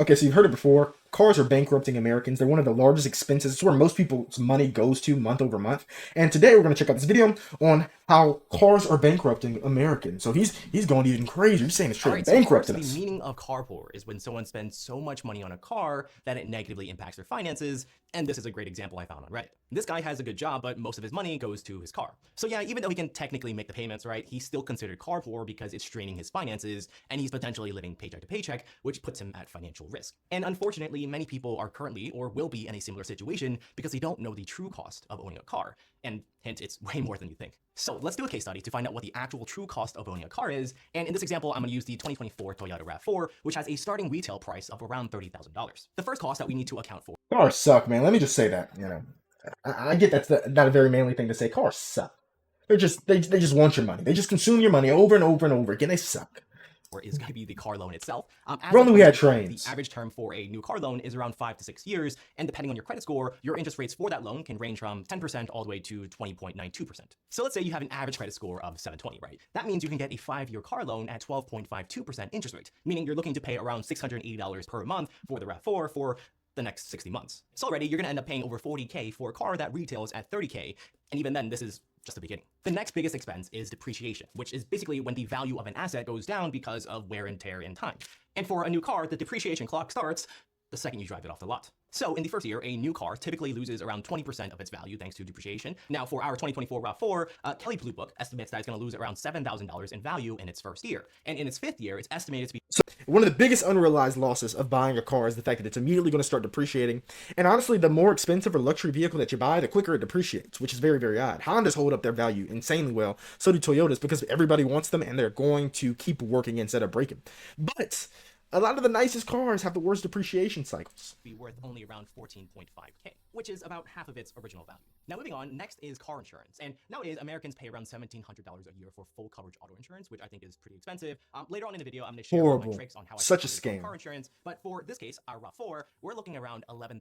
Okay, so you've heard it before. Cars are bankrupting Americans. They're one of the largest expenses. It's where most people's money goes to month over month. And today we're going to check out this video on how cars are bankrupting Americans. So he's going even crazier. He's saying it's All straight right, so of course, bankrupting the us. meaning of car poor is when someone spends so much money on a car that it negatively impacts their finances, and this is a great example I found on Reddit. This guy has a good job, but most of his money goes to his car. So yeah, even though he can technically make the payments, right, he's still considered car poor because it's straining his finances, and he's potentially living paycheck to paycheck, which puts him at financial risk. And unfortunately, many people are currently or will be in a similar situation because they don't know the true cost of owning a car. And hint, it's way more than you think. So let's do a case study to find out what the actual true cost of owning a car is. And in this example, I'm gonna use the 2024 Toyota RAV4, which has a starting retail price of around $30,000. The first cost that we need to account for. Cars suck, man. Let me just say that. I get that's not a very manly thing to say. Cars suck. They just want your money. They just consume your money over and over and over again. They suck. Or is going to be the car loan itself. If only we had trains. The average term for a new car loan is around 5 to 6 years, and depending on your credit score, your interest rates for that loan can range from 10% all the way to 20.92%. So let's say you have an average credit score of 720, right? That means you can get a 5-year car loan at 12.52% interest rate, meaning you're looking to pay around $680 per month for the RAV4 for the next 60 months. So already you're gonna end up paying over $40K for a car that retails at $30K, and even then this is just the beginning. The next biggest expense is depreciation, which is basically when the value of an asset goes down because of wear and tear in time. And for a new car, the depreciation clock starts the second you drive it off the lot. So in the first year, a new car typically loses around 20% of its value thanks to depreciation. Now for our 2024 RAV4, Kelley Blue Book estimates that it's gonna lose around $7,000 in value in its first year. And in its fifth year, it's estimated to be. So one of the biggest unrealized losses of buying a car is the fact that it's immediately going to start depreciating. And honestly, the more expensive or luxury vehicle that you buy, the quicker it depreciates, which is very, very odd. Hondas hold up their value insanely well. So do Toyotas because everybody wants them and they're going to keep working instead of breaking. But a lot of the nicest cars have the worst depreciation cycles. Be worth only around 14.5K, which is about half of its original value. Now moving on, next is car insurance. And nowadays, Americans pay around $1,700 a year for full coverage auto insurance, which I think is pretty expensive. Later on in the video, I'm gonna share my tricks on how I Such a scam. car insurance. But for this case, our RAV4, we're looking around $11,000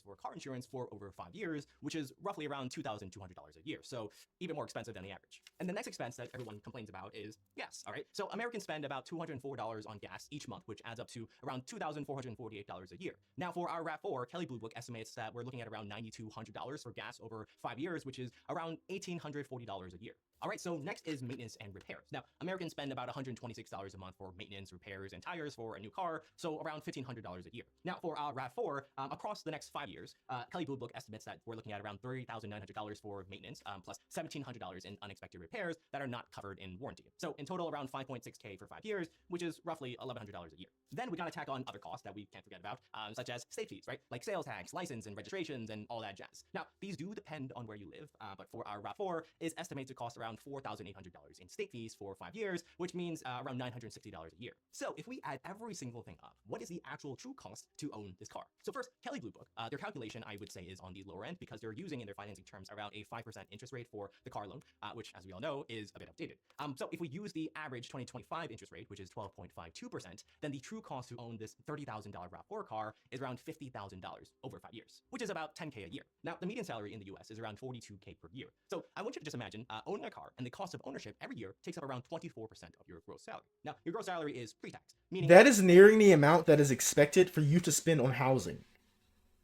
for car insurance for over 5 years, which is roughly around $2,200 a year. So even more expensive than the average. And the next expense that everyone complains about is gas, all right? So Americans spend about $204 on gas each month, which adds up to around $2,448 a year. Now for our RAV4, Kelley Blue Book estimates that we're looking at around $9,200 for gas over 5 years, which is around $1,840 a year. All right, so next is maintenance and repairs. Now, Americans spend about $126 a month for maintenance, repairs, and tires for a new car, so around $1,500 a year. Now, for our RAV4, across the next 5 years, Kelley Blue Book estimates that we're looking at around $30,900 for maintenance, plus $1,700 in unexpected repairs that are not covered in warranty. So in total, around 5.6K for 5 years, which is roughly $1,100 a year. Then we gotta tack on other costs that we can't forget about, such as state fees, right? Like sales tax, license, and registrations, and all that jazz. Now, these do depend on where you live, but for our RAV4, is estimated to cost around $4,800 in state fees for 5 years, which means around $960 a year. So if we add every single thing up, what is the actual true cost to own this car? So first, Kelley Blue Book, their calculation I would say is on the lower end because they're using in their financing terms around a 5% interest rate for the car loan, which as we all know is a bit outdated. So if we use the average 2025 interest rate, which is 12.52%, then the true cost to own this $30,000 RAV4 car is around $50,000 over 5 years, which is about $10K a year. Now, the median salary in the US is around $42K per year. So I want you to just imagine owning a car and the cost of ownership every year takes up around 24% of your gross salary. Now, your gross salary is pre-tax, meaning that is nearing the amount that is expected for you to spend on housing.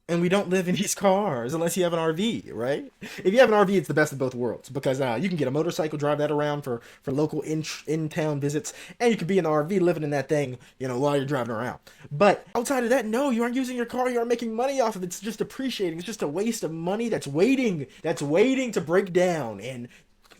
And we don't live in these cars unless you have an RV, right? If you have an RV, it's the best of both worlds because you can get a motorcycle, drive that around for local in-town visits, and you could be in the RV living in that thing, while you're driving around. But outside of that, no, you aren't using your car. You aren't making money off of it. It's just depreciating. It's just a waste of money that's waiting to break down and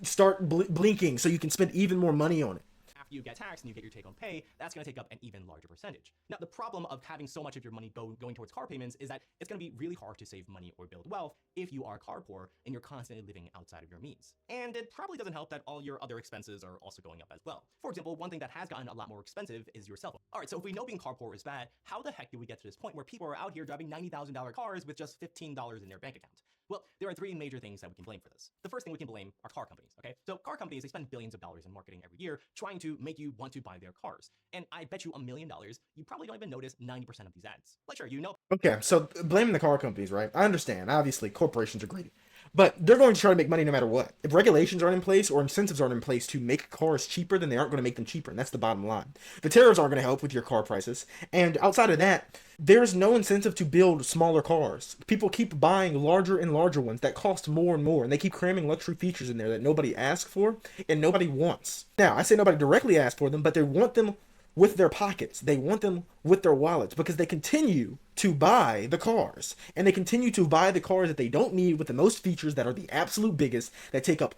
start blinking so you can spend even more money on it. You get taxed and you get your take-home pay, that's going to take up an even larger percentage. Now, the problem of having so much of your money going towards car payments is that it's going to be really hard to save money or build wealth if you are car poor and you're constantly living outside of your means. And it probably doesn't help that all your other expenses are also going up as well. For example, one thing that has gotten a lot more expensive is your cell phone. All right, so if we know being car poor is bad, how the heck did we get to this point where people are out here driving $90,000 cars with just $15 in their bank account? Well, there are 3 major things that we can blame for this. The first thing we can blame are car companies, okay? So car companies, they spend billions of dollars in marketing every year trying to make you want to buy their cars. And I bet you $1 million you probably don't even notice 90% of these ads. Like, sure, you know. Okay, so blaming the car companies, right? I understand. Obviously, corporations are greedy. But they're going to try to make money no matter what. If regulations aren't in place or incentives aren't in place to make cars cheaper, then they aren't going to make them cheaper. And that's the bottom line. The tariffs aren't going to help with your car prices. And outside of that, there's no incentive to build smaller cars. People keep buying larger and larger ones that cost more and more. And they keep cramming luxury features in there that nobody asks for and nobody wants. Now, I say nobody directly asks for them, but they want them with their pockets. They want them with their wallets because they continue to buy the cars. And they continue to buy the cars that they don't need with the most features that are the absolute biggest, that take up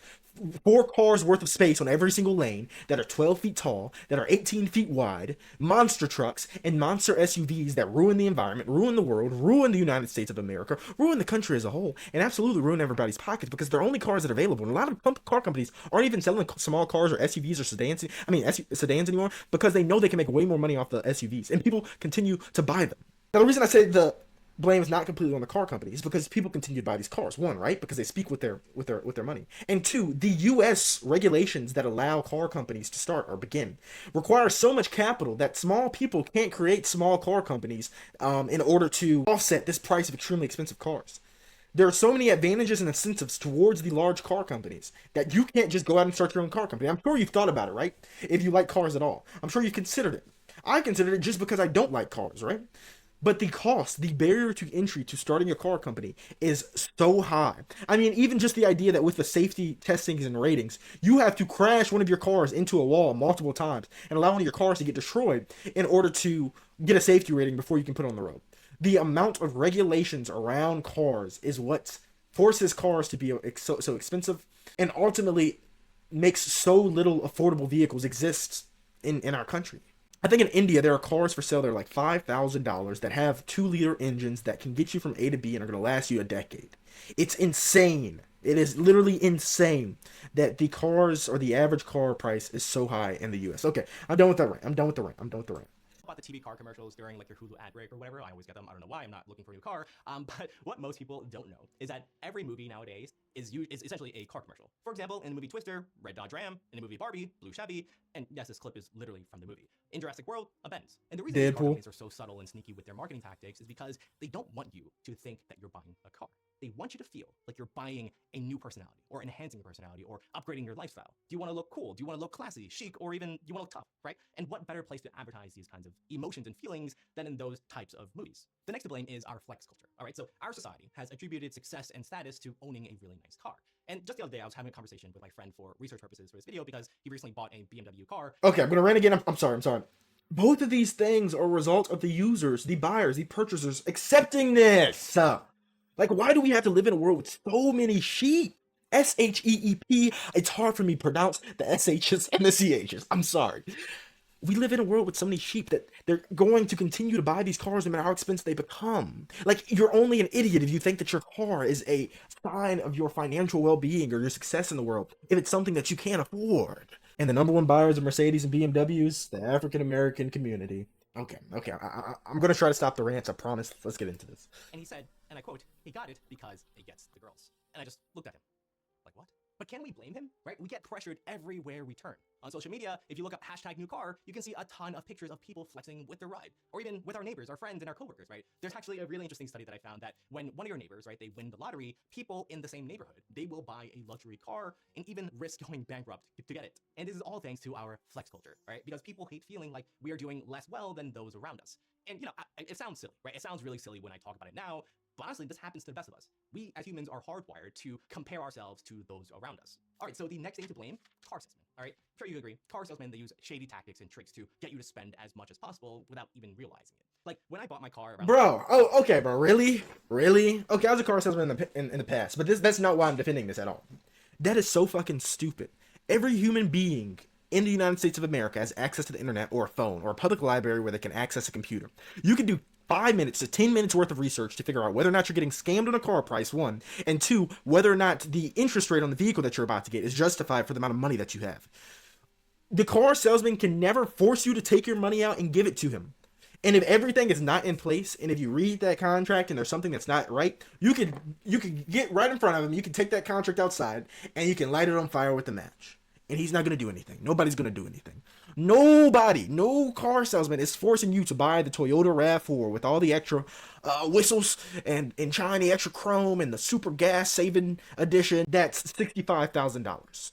4 cars worth of space on every single lane, that are 12 feet tall, that are 18 feet wide, monster trucks and monster SUVs that ruin the environment, ruin the world, ruin the United States of America, ruin the country as a whole, and absolutely ruin everybody's pockets because they're only cars that are available. And a lot of car companies aren't even selling small cars or SUVs or sedans anymore because they know they can make way more money off the SUVs, and people continue to buy them. Now, the reason I say the blame is not completely on the car companies because people continue to buy these cars. One, right? Because they speak with their money. And two, the US regulations that allow car companies to start or begin require so much capital that small people can't create small car companies in order to offset this price of extremely expensive cars. There are so many advantages and incentives towards the large car companies that you can't just go out and start your own car company. I'm sure you've thought about it, right? If you like cars at all. I'm sure you've considered it. I considered it just because I don't like cars, right? But the cost, the barrier to entry to starting a car company is so high. I mean, even just the idea that with the safety testings and ratings, you have to crash one of your cars into a wall multiple times and allow one of your cars to get destroyed in order to get a safety rating before you can put it on the road. The amount of regulations around cars is what forces cars to be so expensive and ultimately makes so little affordable vehicles exist in our country. I think in India, there are cars for sale that are like $5,000 that have 2-liter engines that can get you from A to B and are going to last you a decade. It's insane. It is literally insane that the cars or the average car price is so high in the US. Okay, I'm done with that rant. I'm done with the rant. About the TV car commercials during like your Hulu ad break or whatever. I always get them. I don't know why. I'm not looking for a new car. But what most people don't know is that every movie nowadays is essentially a car commercial. For example, in the movie Twister, red Dodge Ram. In the movie Barbie, blue Chevy. And yes, this clip is literally from the movie. In Jurassic World, a Benz. And the reason these car companies are so subtle and sneaky with their marketing tactics is because they don't want you to think that you're buying a car. They want you to feel like you're buying a new personality or enhancing your personality or upgrading your lifestyle. Do you want to look cool? Do you want to look classy, chic, or even you want to look tough, right? And what better place to advertise these kinds of emotions and feelings than in those types of movies? The next to blame is our flex culture, all right? So our society has attributed success and status to owning a really nice car. And just the other day, I was having a conversation with my friend for research purposes for this video because he recently bought a BMW car. Okay, I'm going to rant again. I'm sorry. Both of these things are a result of the users, the buyers, the purchasers accepting this. Like, why do we have to live in a world with so many sheep? SHEEP. It's hard for me to pronounce the SHs and the CHs. I'm sorry. We live in a world with so many sheep that they're going to continue to buy these cars no matter how expensive they become. Like, you're only an idiot if you think that your car is a sign of your financial well-being or your success in the world, if it's something that you can't afford. And the number one buyers of Mercedes and BMWs, the African-American community. Okay, I'm going to try to stop the rants, I promise. Let's get into this. And he said, and I quote, he got it because it gets the girls. And I just looked at him. Like, what? But can we blame him, right? We get pressured everywhere we turn. On social media, if you look up #newcar, you can see a ton of pictures of people flexing with their ride, or even with our neighbors, our friends, and our coworkers, right? There's actually a really interesting study that I found that when one of your neighbors, right, they win the lottery, people in the same neighborhood, they will buy a luxury car and even risk going bankrupt to get it. And this is all thanks to our flex culture, right? Because people hate feeling like we are doing less well than those around us. And, you know, it sounds silly, right? It sounds really silly when I talk about it now, but honestly, this happens to the best of us. We, as humans, are hardwired to compare ourselves to those around us. All right, so the next thing to blame, car salesmen. All right, I'm sure you agree. Car salesmen, they use shady tactics and tricks to get you to spend as much as possible without even realizing it. Like, when I bought my car around... Bro, really? Okay, I was a car salesman in the past, but that's not why I'm defending this at all. That is so fucking stupid. Every human being in the United States of America has access to the internet or a phone or a public library where they can access a computer. You can do 5 minutes to 10 minutes worth of research to figure out whether or not you're getting scammed on a car price, one, and two, whether or not the interest rate on the vehicle that you're about to get is justified for the amount of money that you have. The car salesman can never force you to take your money out and give it to him. And if everything is not in place, and if you read that contract and there's something that's not right, you could get right in front of him, you can take that contract outside, and you can light it on fire with a match. And he's not going to do anything. Nobody's going to do anything. Nobody, no car salesman is forcing you to buy the Toyota RAV4 with all the extra whistles and shiny extra chrome and the super gas saving edition that's $65,000.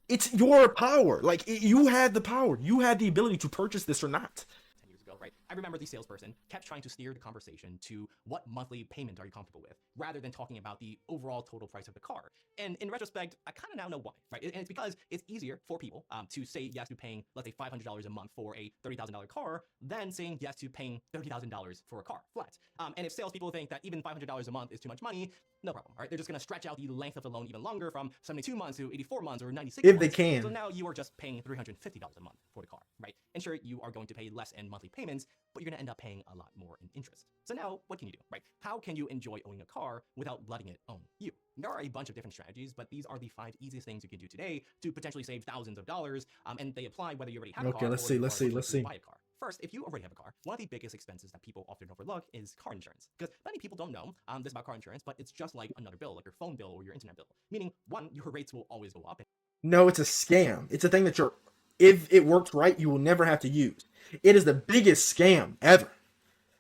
It's your power. Like, you had the power. You had the ability to purchase this or not. 10 years ago, right? I remember the salesperson kept trying to steer the conversation to what monthly payment are you comfortable with, rather than talking about the overall total price of the car. And in retrospect, I kind of now know why, right? And it's because it's easier for people to say yes to paying, let's say, $500 a month for a $30,000 car than saying yes to paying $30,000 for a car flat. And if salespeople think that even $500 a month is too much money, no problem, all right? They're just going to stretch out the length of the loan even longer from 72 months to 84 months or 96 If months. they can. So now you are just paying $350 a month for the car, right? And sure, you are going to pay less in monthly payments, but you're going to end up paying a lot more in interest. So now, what can you do, right? How can you enjoy owning a car without letting it own you? There are a bunch of different strategies, but these are the 5 easiest things you can do today to potentially save thousands of dollars, and they apply whether you already have a car or let's you are see. looking to buy a car. First, if you already have a car, one of the biggest expenses that people often overlook is car insurance. Because many people don't know this about car insurance, but it's just like another bill, like your phone bill or your internet bill. Meaning, one, your rates will always go up. No, it's a scam. It's a thing that if it works right, you will never have to use. It is the biggest scam ever.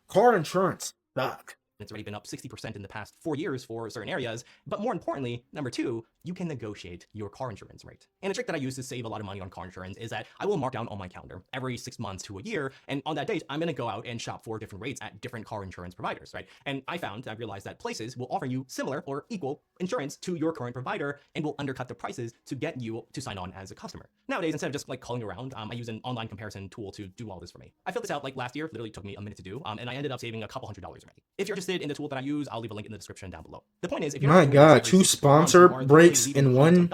Car insurance sucks. It's already been up 60% in the past 4 years for certain areas. But more importantly, number 2, you can negotiate your car insurance rate. And a trick that I use to save a lot of money on car insurance is that I will mark down on my calendar every 6 months to a year. And on that date, I'm going to go out and shop for different rates at different car insurance providers, right? And I realized that places will offer you similar or equal insurance to your current provider and will undercut the prices to get you to sign on as a customer. Nowadays, instead of just like calling around, I use an online comparison tool to do all this for me. I filled this out like last year, literally took me a minute to do, and I ended up saving a couple $100 already. If you're interested in the tool that I use, I'll leave a link in the description down below. The point is, if you're My God, 2 sponsor breaks in one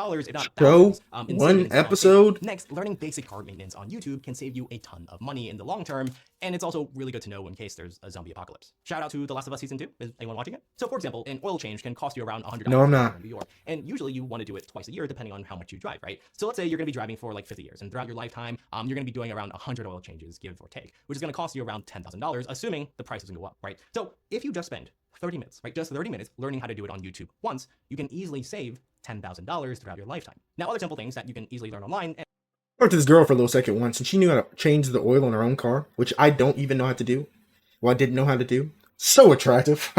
show, one episode. Next, learning basic car maintenance on YouTube can save you a ton of money in the long term, and it's also really good to know in case there's a zombie apocalypse. Shout out to The Last of Us Season 2. Is anyone watching it? So for example, an oil change can cost you around $100. No, I'm not. In New York, and usually you want to do it twice a year depending on how much you drive, right? So let's say you're going to be driving for like 50 years, and throughout your lifetime, you're going to be doing around 100 oil changes, give or take, which is going to cost you around $10,000, assuming the price doesn't go up, right? So if you just spend 30 minutes, right? Just 30 minutes learning how to do it on YouTube once, you can easily save $10,000 throughout your lifetime. Now, other simple things that you can easily learn online. I talked to this girl for a little second once, and she knew how to change the oil on her own car, which I don't even know how to do. Well, I didn't know how to do. So attractive.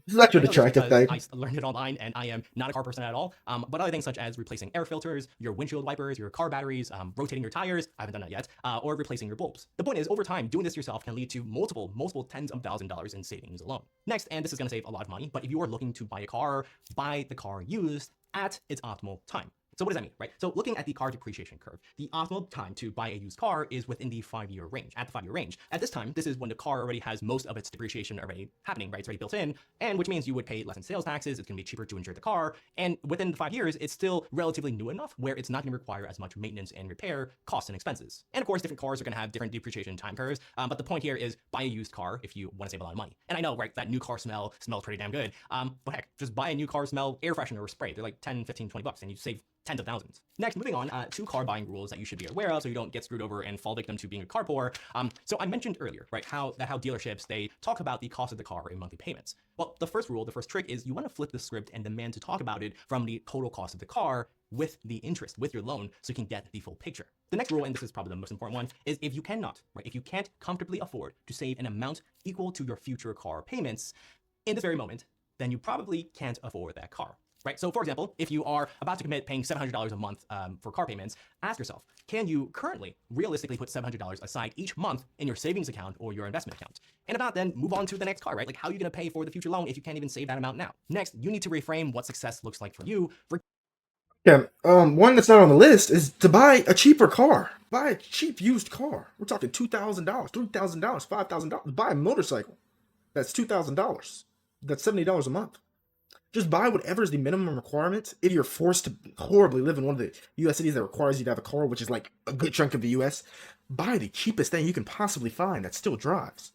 Such an attractive thing. I learned it online, and I am not a car person at all. But other things such as replacing air filters, your windshield wipers, your car batteries, rotating your tires, I haven't done that yet, or replacing your bulbs. The point is, over time, doing this yourself can lead to multiple tens of thousands of dollars in savings alone. Next, and this is going to save a lot of money, but if you are looking to buy a car, buy the car used at its optimal time. So what does that mean, right? So looking at the car depreciation curve, the optimal time to buy a used car is within the 5-year range, at the 5-year range. At this time, this is when the car already has most of its depreciation already happening, right? It's already built in, and which means you would pay less in sales taxes, it's gonna be cheaper to insure the car, and within the 5 years, it's still relatively new enough where it's not gonna require as much maintenance and repair costs and expenses. And of course, different cars are gonna have different depreciation time curves, but the point here is buy a used car if you wanna save a lot of money. And I know, right, that new car smells pretty damn good, but heck, just buy a new car smell air freshener or spray. They're like 10, 15, 20 bucks, and you save tens of thousands. Next, moving on, 2 car buying rules that you should be aware of so you don't get screwed over and fall victim to being a car poor. So I mentioned earlier, right, how dealerships, they talk about the cost of the car in monthly payments. Well, the first rule, the first trick is you want to flip the script and demand to talk about it from the total cost of the car with the interest, with your loan, so you can get the full picture. The next rule, and this is probably the most important one, is if you can't comfortably afford to save an amount equal to your future car payments in this very moment, then you probably can't afford that car. Right? So for example, if you are about to commit paying $700 a month for car payments, ask yourself, can you currently realistically put $700 aside each month in your savings account or your investment account? And about then move on to the next car, right? Like how are you going to pay for the future loan if you can't even save that amount now? Next, you need to reframe what success looks like for you. Yeah, one that's not on the list is to buy a cheaper car. Buy a cheap used car. We're talking $2,000, $3,000, $5,000. Buy a motorcycle. That's $2,000. That's $70 a month. Just buy whatever is the minimum requirement. If you're forced to horribly live in one of the U.S. cities that requires you to have a car, which is like a good chunk of the U.S., buy the cheapest thing you can possibly find that still drives.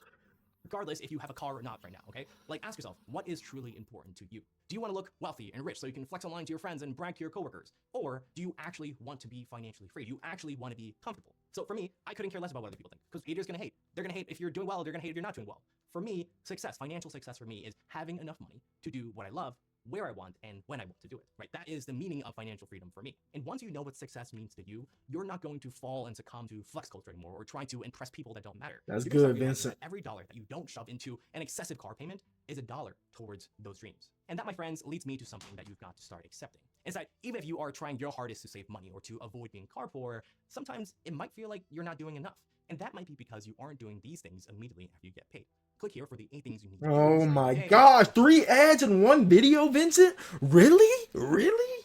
Regardless if you have a car or not right now, okay? Like ask yourself, what is truly important to you? Do you want to look wealthy and rich so you can flex online to your friends and brag to your coworkers? Or do you actually want to be financially free? Do you actually want to be comfortable? So for me, I couldn't care less about what other people think because haters gonna hate. They're gonna hate if you're doing well, they're gonna hate if you're not doing well. For me, success, financial success for me is having enough money to do what I love where I want and when I want to do it, right? That is the meaning of financial freedom for me. And once you know what success means to you, you're not going to fall and succumb to flex culture anymore or trying to impress people that don't matter. That's You're gonna start good, realizing Vincent. that every dollar that you don't shove into an excessive car payment is a dollar towards those dreams. And that, my friends, leads me to something that you've got to start accepting. Is that even if you are trying your hardest to save money or to avoid being car poor, sometimes it might feel like you're not doing enough. And that might be because you aren't doing these things immediately after you get paid. Click here for the 8 things you need to do. Oh my gosh, 3 ads in one video, Vincent? Really? Really?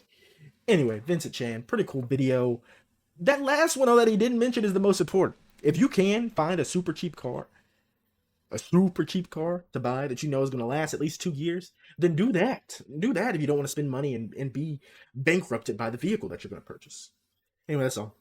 Anyway, Vincent Chan, pretty cool video. That last one, though, that he didn't mention is the most important. If you can find a super cheap car to buy that you know is going to last at least 2 years, then do that. Do that if you don't want to spend money and be bankrupted by the vehicle that you're going to purchase. Anyway, that's all.